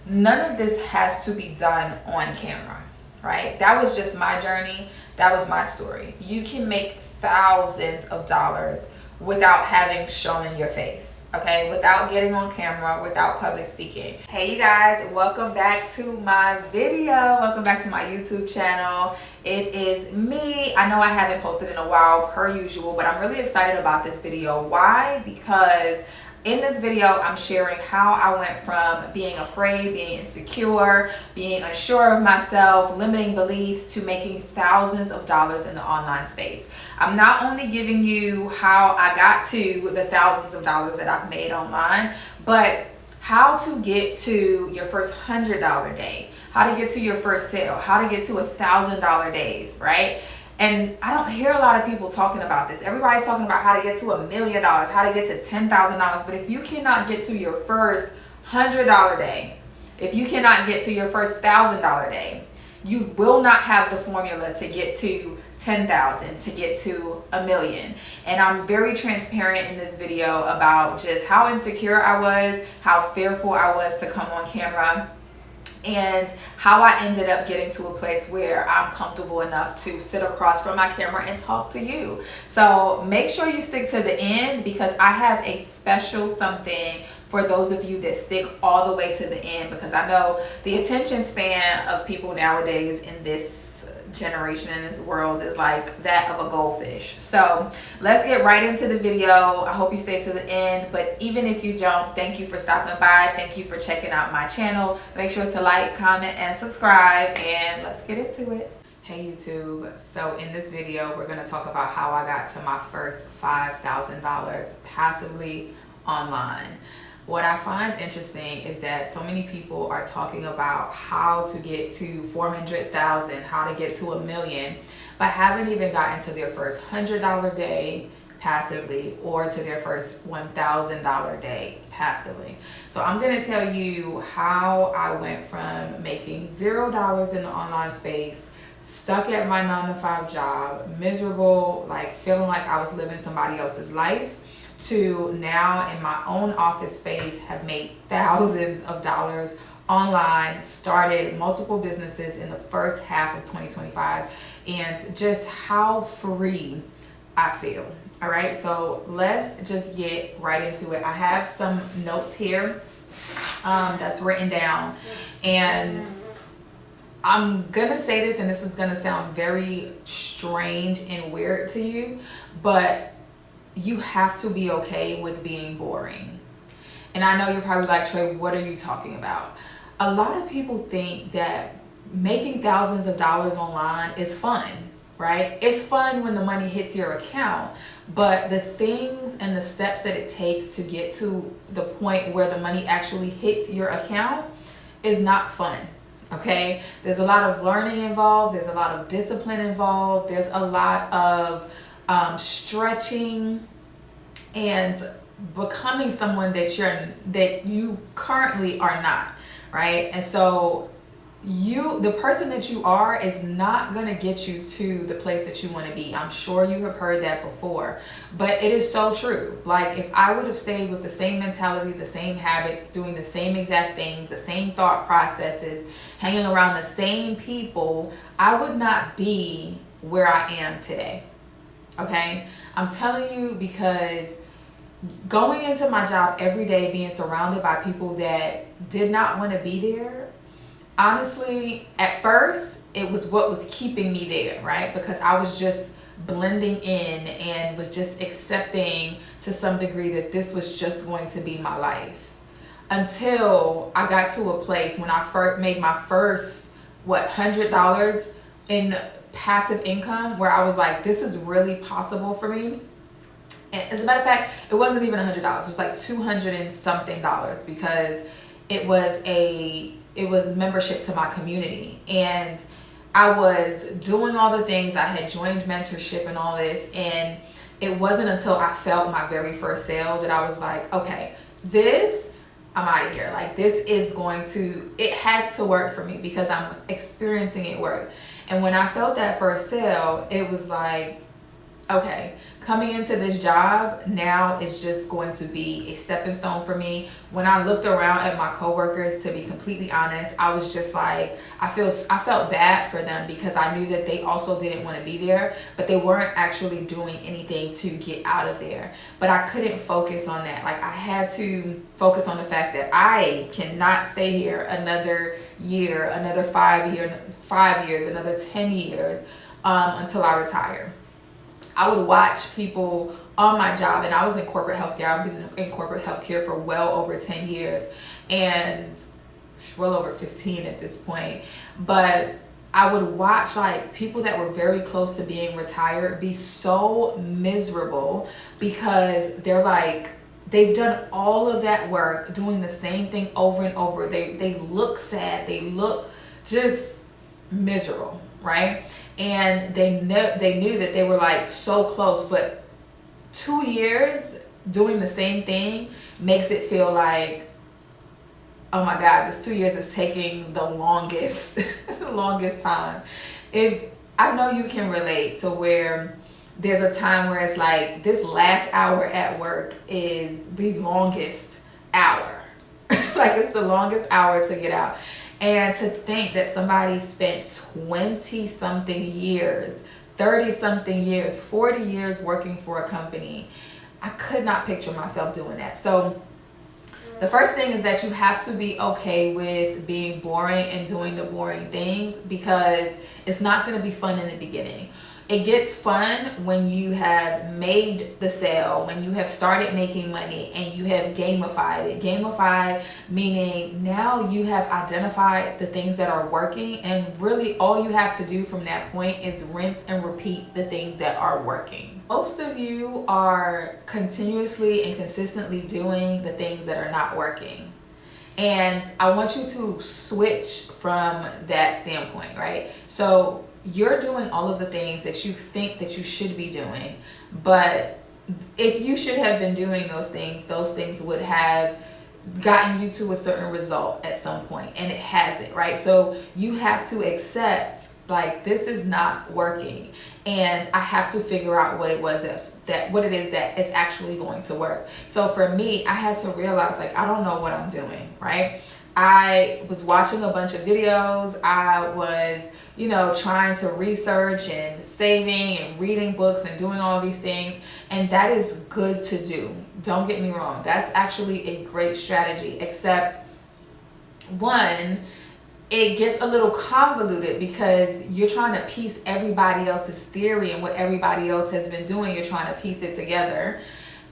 none of this has to be done on camera, right? That was just my journey. That was my story. You can make thousands of dollars without having shown your face, okay? Without getting on camera, without public speaking. Hey you guys, welcome back to my video. Welcome back to my YouTube channel. It is me. I know I haven't posted in a while per usual, but I'm really excited about this video. Why? Because in this video, I'm sharing how I went from being afraid, being insecure, being unsure of myself, limiting beliefs, to making thousands of dollars in the online space. I'm not only giving you how I got to the thousands of dollars that I've made online, but how to get to your first $100 day, how to get to your first sale, how to get to $1,000 days, right? And I don't hear a lot of people talking about this. Everybody's talking about how to get to $1 million, how to get to $10,000. But if you cannot get to your first $100 day, if you cannot get to your first $1,000 day, you will not have the formula to get to 10,000, to get to $1 million. And I'm very transparent in this video about just how insecure I was, how fearful I was to come on camera, and how I ended up getting to a place where I'm comfortable enough to sit across from my camera and talk to you. So make sure you stick to the end, because I have a special something for those of you that stick all the way to the end, because I know the attention span of people nowadays in this generation, in this world, is like that of a goldfish. So let's get right into the video. I hope you stay to the end, but even if you don't, thank you for stopping by. Thank you for checking out my channel. Make sure to like, comment, and subscribe, and let's get into it. Hey YouTube, so in this video we're going to talk about how I got to my first $5,000 passively online. What I find interesting is that so many people are talking about how to get to 400,000, how to get to $1 million, but haven't even gotten to their first $100 day passively, or to their first $1,000 day passively. So I'm going to tell you how I went from making $0 in the online space, stuck at my 9-to-5 job, miserable, like feeling like I was living somebody else's life, to now in my own office space have made thousands of dollars online, started multiple businesses in the first half of 2025, and just how free I feel. All right, so let's just get right into it. I have some notes here that's written down, and I'm gonna say this, and this is gonna sound very strange and weird to you, but you have to be okay with being boring. And I know you're probably like, Trey, what are you talking about? A lot of people think that making thousands of dollars online is fun, right? It's fun when the money hits your account, but the things and the steps that it takes to get to the point where the money actually hits your account is not fun. Okay, there's a lot of learning involved, there's a lot of discipline involved, there's a lot of stretching and becoming someone that you currently are not, right? And so the person that you are is not going to get you to the place that you want to be. I'm sure you have heard that before, but it is so true. Like, if I would have stayed with the same mentality, the same habits, doing the same exact things, the same thought processes, hanging around the same people, I would not be where I am today. Okay, I'm telling you, because going into my job every day, being surrounded by people that did not want to be there, honestly, at first, it was what was keeping me there, right? Because I was just blending in and was just accepting to some degree that this was just going to be my life. Until I got to a place when I made my first, $100 in passive income, where I was like, this is really possible for me. And as a matter of fact, it wasn't even $100. It was like $200 and something, because it was membership to my community. And I was doing all the things. I had joined mentorship and all this. And it wasn't until I felt my very first sale that I was like, okay, I'm out of here. Like, it has to work for me, because I'm experiencing it work. And when I felt that first sale, it was like, okay, coming into this job now is just going to be a stepping stone for me. When I looked around at my coworkers, to be completely honest, I was just like, I felt bad for them because I knew that they also didn't want to be there, but they weren't actually doing anything to get out of there. But I couldn't focus on that. Like, I had to focus on the fact that I cannot stay here another year, another 5 years, another 10 years until I retire. I would watch people on my job, and I was in corporate healthcare. I've been in corporate healthcare for well over 10 years and well over 15 at this point. But I would watch like people that were very close to being retired be so miserable because they're like, they've done all of that work doing the same thing over and over. They look sad. They look just miserable, right? And they knew that they were like so close, but 2 years doing the same thing makes it feel like, oh my God, this 2 years is taking the longest, the longest time. If I know you can relate to where there's a time where it's like this last hour at work is the longest hour. Like, it's the longest hour to get out. And to think that somebody spent 20 something years, 30 something years, 40 years working for a company, I could not picture myself doing that. So the first thing is that you have to be okay with being boring and doing the boring things, because it's not going to be fun in the beginning. It gets fun when you have made the sale, when you have started making money and you have gamified it. Gamified meaning now you have identified the things that are working, and really all you have to do from that point is rinse and repeat the things that are working. Most of you are continuously and consistently doing the things that are not working. And I want you to switch from that standpoint, right? So you're doing all of the things that you think that you should be doing, but if you should have been doing those things would have gotten you to a certain result at some point, and it hasn't, right? So you have to accept, like, this is not working, and I have to figure out what it is that is actually going to work. So for me, I had to realize, like, I don't know what I'm doing, right? I was watching a bunch of videos. I was trying to research and saving and reading books and doing all these things. And that is good to do. Don't get me wrong. That's actually a great strategy, except one, it gets a little convoluted because you're trying to piece everybody else's theory and what everybody else has been doing. You're trying to piece it together,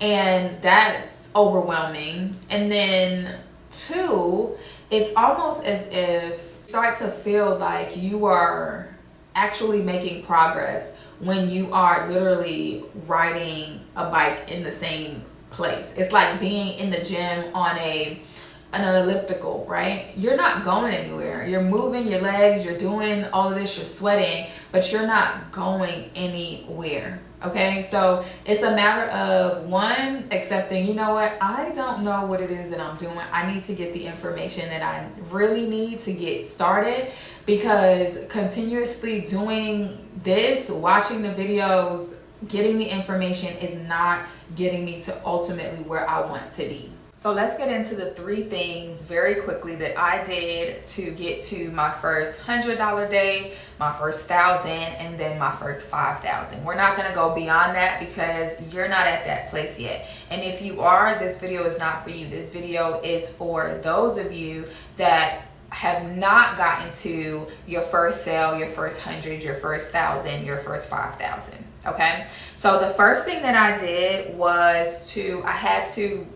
and that's overwhelming. And then two, it's almost as if start to feel like you are actually making progress when you are literally riding a bike in the same place. It's like being in the gym on an elliptical, right? You're not going anywhere. You're moving your legs, you're doing all of this, you're sweating, but you're not going anywhere. Okay, so it's a matter of one, accepting, you know what, I don't know what it is that I'm doing. I need to get the information that I really need to get started, because continuously doing this, watching the videos, getting the information is not getting me to ultimately where I want to be. So let's get into the 3 things very quickly that I did to get to my first $100 day, my first 1,000, and then my first 5,000. We're not gonna go beyond that because you're not at that place yet. And if you are, this video is not for you. This video is for those of you that have not gotten to your first sale, your first 100, your first 1,000, your first 5,000. Okay. So the first thing that I did was I had to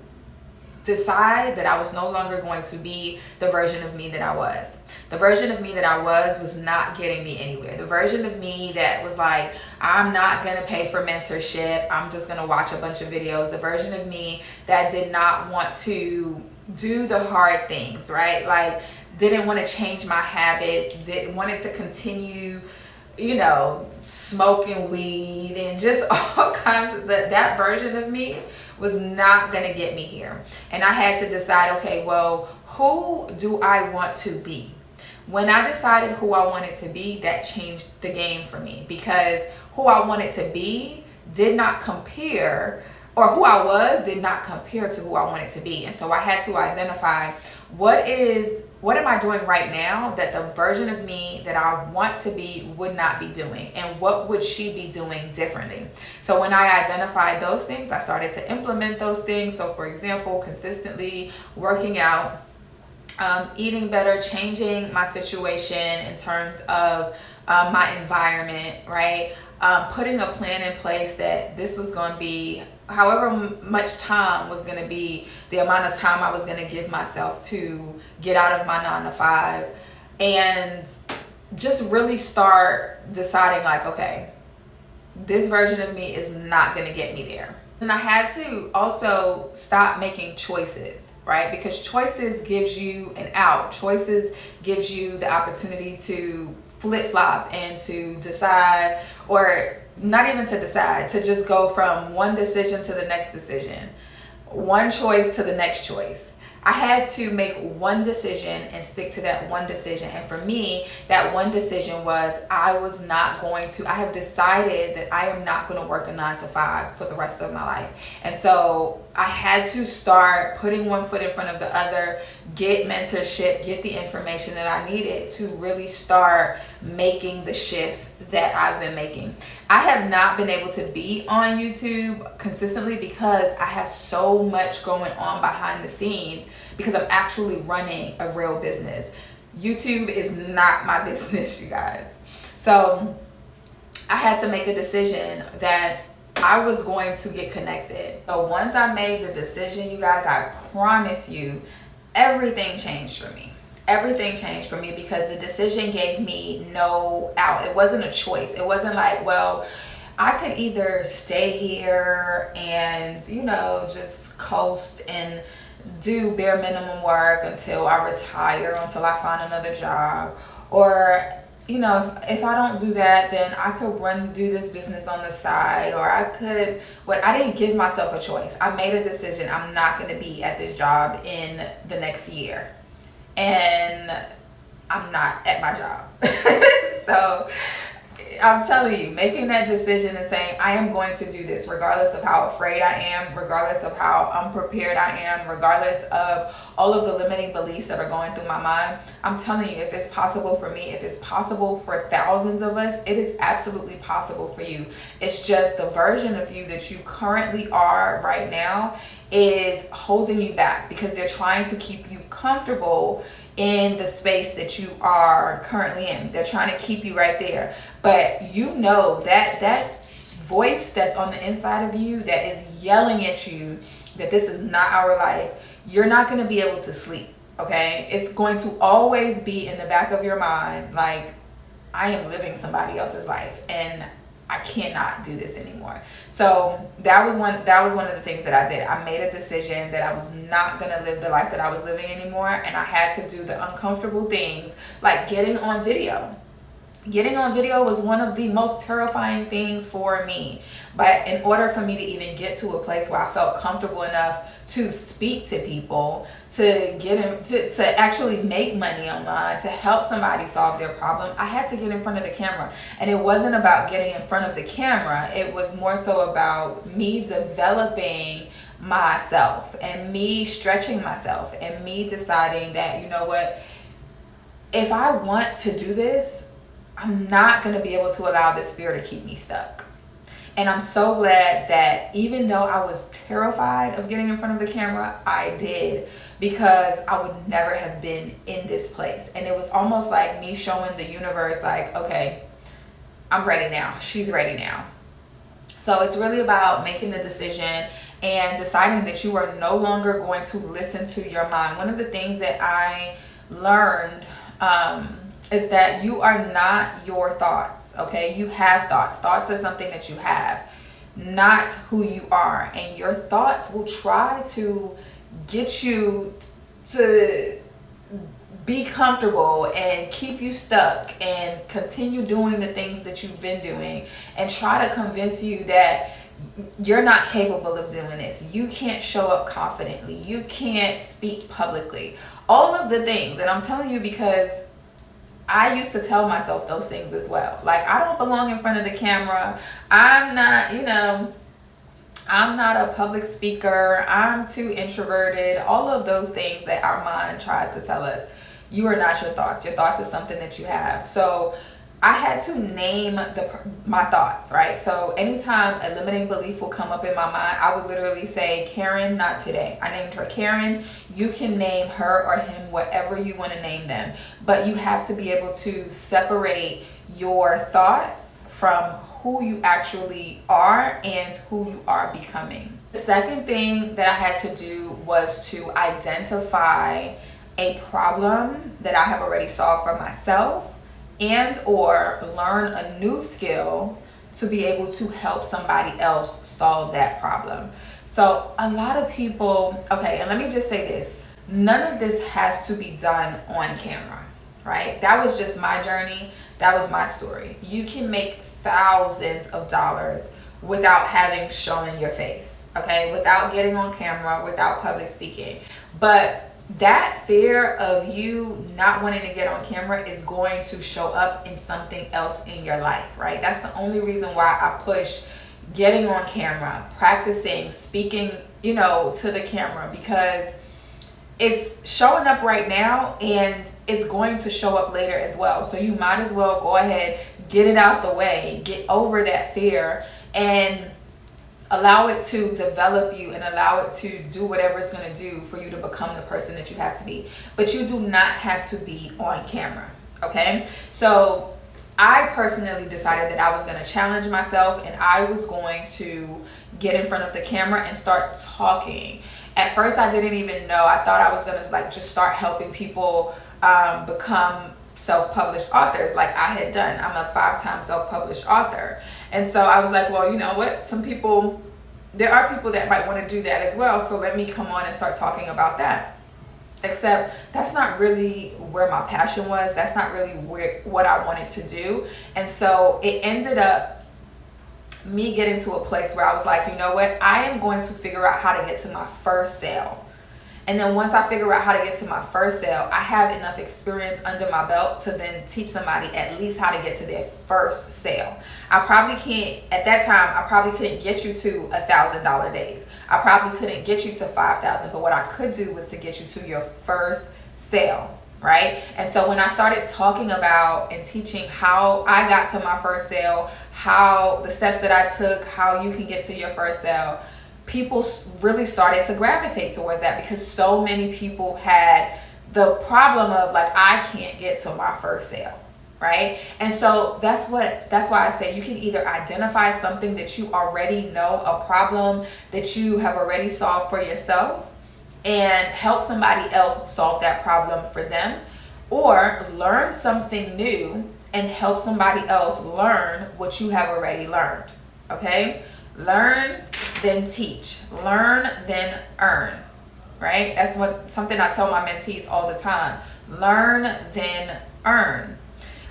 decide that I was no longer going to be the version of me that I was. The version of me that I was not getting me anywhere. The version of me that was like, I'm not going to pay for mentorship, I'm just going to watch a bunch of videos. The version of me that did not want to do the hard things, right? Like, didn't want to change my habits, wanted to continue, smoking weed and just all kinds of that version of me was not going to get me here. And I had to decide, okay, well, who do I want to be? When I decided who I wanted to be, that changed the game for me, because who I wanted to be did not compare, or who I was did not compare to who I wanted to be. And so I had to identify what am I doing right now that the version of me that I want to be would not be doing, and what would she be doing differently. So when I identified those things, I started to implement those things. So for example, consistently working out, eating better, changing my situation in terms of my environment, right? Putting a plan in place that this was going to be however much time was going to be the amount of time I was going to give myself to get out of my 9 to 5, and just really start deciding like, okay, this version of me is not going to get me there. And I had to also stop making choices, right? Because choices gives you an out. Choices gives you the opportunity to flip-flop and to decide, or not even to decide, to just go from one decision to the next decision, one choice to the next choice. I had to make one decision and stick to that one decision. And for me, that one decision was I have decided that I am not going to work a 9 to 5 for the rest of my life. And so I had to start putting one foot in front of the other, get mentorship, get the information that I needed to really start making the shift that I've been making. I have not been able to be on YouTube consistently because I have so much going on behind the scenes, because I'm actually running a real business. YouTube is not my business, you guys. So I had to make a decision that I was going to get connected. So once I made the decision, you guys, I promise you, everything changed for me. Everything changed for me because the decision gave me no out. It wasn't a choice. It wasn't like, well, I could either stay here and, just coast and do bare minimum work until I retire, until I find another job, or if I don't do that, then I could do this business on the side, or I didn't give myself a choice. I made a decision. I'm not going to be at this job in the next year, and I'm not at my job. So I'm telling you, making that decision and saying, I am going to do this regardless of how afraid I am, regardless of how unprepared I am, regardless of all of the limiting beliefs that are going through my mind. I'm telling you, if it's possible for me, if it's possible for thousands of us, it is absolutely possible for you. It's just the version of you that you currently are right now is holding you back because they're trying to keep you comfortable in the space that you are currently in. They're trying to keep you right there. But that voice that's on the inside of you that is yelling at you that this is not our life, you're not going to be able to sleep, okay? It's going to always be in the back of your mind like, I am living somebody else's life and I cannot do this anymore. So that was one of the things that I did. I made a decision that I was not going to live the life that I was living anymore, and I had to do the uncomfortable things like getting on video. Getting on video was one of the most terrifying things for me. But in order for me to even get to a place where I felt comfortable enough to speak to people, to to actually make money online, to help somebody solve their problem, I had to get in front of the camera. And it wasn't about getting in front of the camera. It was more so about me developing myself and me stretching myself and me deciding that, you know what, if I want to do this, I'm not going to be able to allow this fear to keep me stuck. And I'm so glad that even though I was terrified of getting in front of the camera, I did, because I would never have been in this place. And it was almost like me showing the universe like, okay, I'm ready now. She's ready now. So it's really about making the decision and deciding that you are no longer going to listen to your mind. One of the things that I learned is that you are not your thoughts, okay? You have thoughts. Thoughts are something that you have, not who you are. And your thoughts will try to get you to be comfortable and keep you stuck and continue doing the things that you've been doing and try to convince you that you're not capable of doing this. You can't show up confidently. You can't speak publicly. All of the things. And I'm telling you because I used to tell myself those things as well. Like, I don't belong in front of the camera. I'm not, I'm not a public speaker. I'm too introverted. All of those things that our mind tries to tell us. You are not your thoughts. Your thoughts is something that you have. So I had to name my thoughts, right? So anytime a limiting belief will come up in my mind, I would literally say, Karen, not today. I named her Karen. You can name her or him whatever you want to name them. But you have to be able to separate your thoughts from who you actually are and who you are becoming. The second thing that I had to do was to identify a problem that I have already solved for myself, and or learn a new skill to be able to help somebody else solve that problem. So a lot of people, okay, and let me just say this, none of this has to be done on camera, right? That was just my journey. That was my story. You can make thousands of dollars without having shown your face, okay? Without getting on camera, without public speaking. But that fear of you not wanting to get on camera is going to show up in something else in your life, right? That's the only reason why I push getting on camera, practicing, speaking, to the camera, because it's showing up right now and it's going to show up later as well. So you might as well go ahead, get it out the way, get over that fear, and allow it to develop you and allow it to do whatever it's going to do for you to become the person that you have to be. But you do not have to be on camera, okay? So I personally decided that I was going to challenge myself and I was going to get in front of the camera and start talking. At first, I didn't even know. I thought I was going to just start helping people become self-published authors like I had done. I'm a 5-time self-published author. And so I was like, well, you know what? There are people that might want to do that as well. So let me come on and start talking about that. Except that's not really where my passion was. That's not really what I wanted to do. And so it ended up me getting to a place where I was like, you know what? I am going to figure out how to get to my first sale. And then once I figure out how to get to my first sale, I have enough experience under my belt to then teach somebody at least how to get to their first sale. At that time, I probably couldn't get you to $1,000 days. I probably couldn't get you to 5,000, but what I could do was to get you to your first sale, right? And so when I started talking about and teaching how I got to my first sale, how the steps that I took, how you can get to your first sale, people really started to gravitate towards that, because so many people had the problem of like, I can't get to my first sale, right? And so that's why I say you can either identify something that you already know, a problem that you have already solved for yourself, and help somebody else solve that problem for them, or learn something new and help somebody else learn what you have already learned, okay? Learn, then teach. Learn, then earn, right? That's something I tell my mentees all the time. Learn, then earn.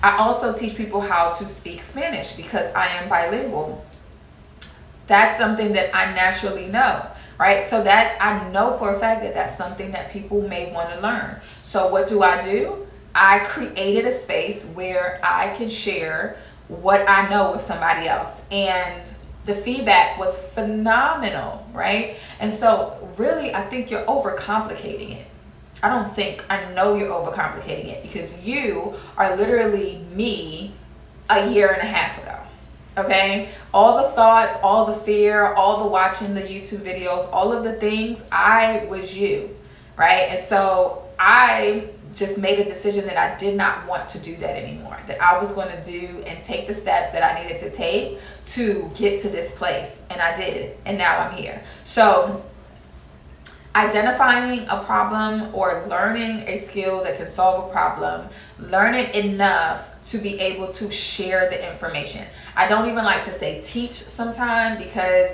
I also teach people how to speak Spanish because I am bilingual. That's something that I naturally know, right? So that I know for a fact that that's something that people may want to learn. So what do? I created a space where I can share what I know with somebody else. And the feedback was phenomenal, right? And so really, I think you're overcomplicating it. I know you're overcomplicating it, because you are literally me a year and a half ago, okay? All the thoughts, all the fear, all the watching the YouTube videos, all of the things, I was you, right? And so I just made a decision that I did not want to do that anymore, that I was going to do and take the steps that I needed to take to get to this place. And I did. And now I'm here. So identifying a problem or learning a skill that can solve a problem, learn it enough to be able to share the information. I don't even like to say teach sometimes, because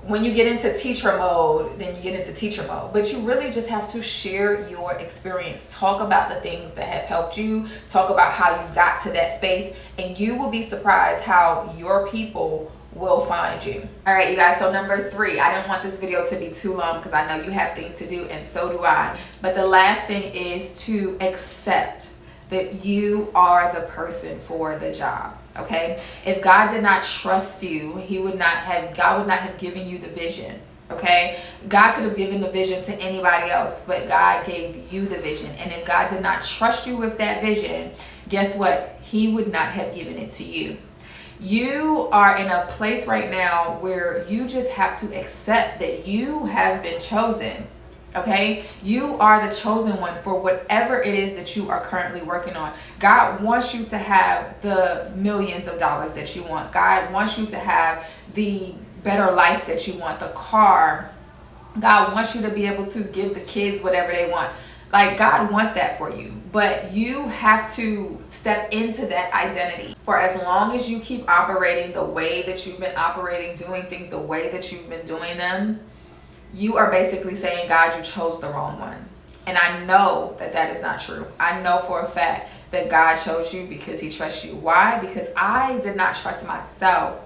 when you get into teacher mode, then you get into teacher mode. But you really just have to share your experience. Talk about the things that have helped you. Talk about how you got to that space. And you will be surprised how your people will find you. All right, you guys. So number 3, I didn't want this video to be too long because I know you have things to do, and so do I. But the last thing is to accept that you are the person for the job. Okay? If God did not trust you, God would not have given you the vision. Okay? God could have given the vision to anybody else, but God gave you the vision. And if God did not trust you with that vision, guess what? He would not have given it to you. You are in a place right now where you just have to accept that you have been chosen. Okay? You are the chosen one for whatever it is that you are currently working on. God wants you to have the millions of dollars that you want. God wants you to have the better life that you want, the car. God wants you to be able to give the kids whatever they want. Like, God wants that for you, but you have to step into that identity. For as long as you keep operating the way that you've been operating, doing things the way that you've been doing them, you are basically saying, God, you chose the wrong one. And I know that that is not true. I know for a fact that God chose you because he trusts you. Why? Because I did not trust myself,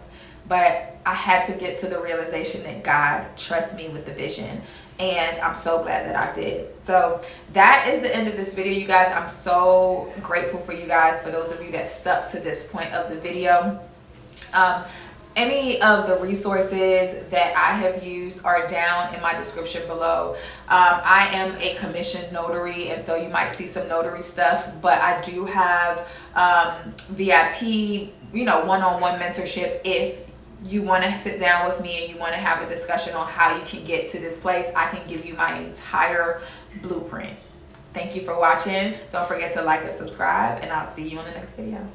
but I had to get to the realization that God trusts me with the vision. And I'm so glad that I did. So that is the end of this video, you guys. I'm so grateful for you guys, for those of you that stuck to this point of the video. Any of the resources that I have used are down in my description below. I am a commissioned notary, and so you might see some notary stuff, but I do have VIP, one-on-one mentorship. If you want to sit down with me and you want to have a discussion on how you can get to this place, I can give you my entire blueprint. Thank you for watching. Don't forget to like and subscribe, and I'll see you in the next video.